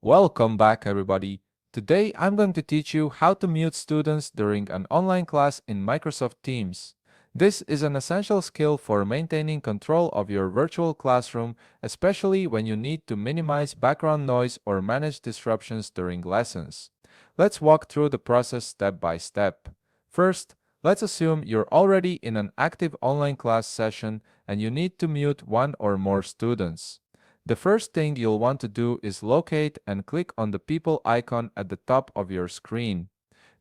Welcome back, everybody. Today, I'm going to teach you how to mute students during an online class in Microsoft Teams. This is an essential skill for maintaining control of your virtual classroom, especially when you need to minimize background noise or manage disruptions during lessons. Let's walk through the process step by step. First, let's assume you're already in an active online class session and you need to mute one or more students. The first thing you'll want to do is locate and click on the people icon at the top of your screen.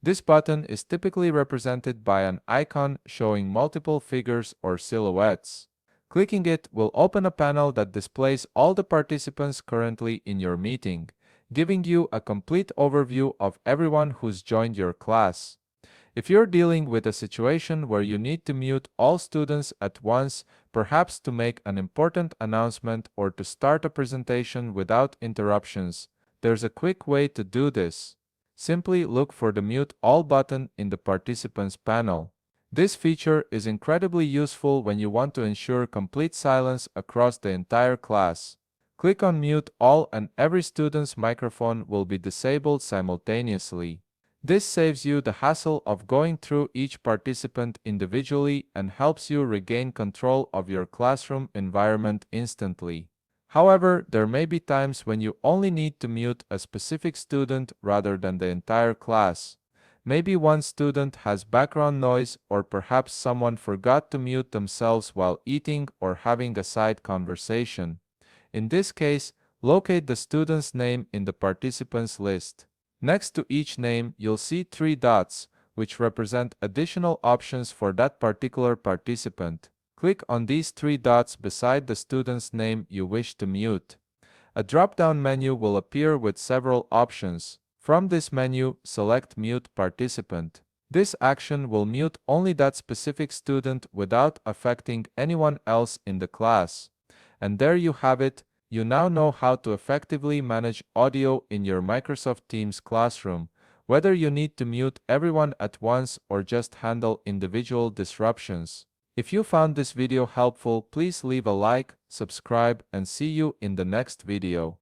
This button is typically represented by an icon showing multiple figures or silhouettes. Clicking it will open a panel that displays all the participants currently in your meeting, giving you a complete overview of everyone who's joined your class. If you're dealing with a situation where you need to mute all students at once, perhaps to make an important announcement or to start a presentation without interruptions, there's a quick way to do this. Simply look for the Mute All button in the Participants panel. This feature is incredibly useful when you want to ensure complete silence across the entire class. Click on Mute All and every student's microphone will be disabled simultaneously. This saves you the hassle of going through each participant individually and helps you regain control of your classroom environment instantly. However, there may be times when you only need to mute a specific student rather than the entire class. Maybe one student has background noise, or perhaps someone forgot to mute themselves while eating or having a side conversation. In this case, locate the student's name in the participants list. Next to each name, you'll see three dots, which represent additional options for that particular participant. Click on these three dots beside the student's name you wish to mute. A drop-down menu will appear with several options. From this menu, select Mute Participant. This action will mute only that specific student without affecting anyone else in the class. And there you have it. You now know how to effectively manage audio in your Microsoft Teams classroom, whether you need to mute everyone at once or just handle individual disruptions. If you found this video helpful, please leave a like, subscribe, and see you in the next video.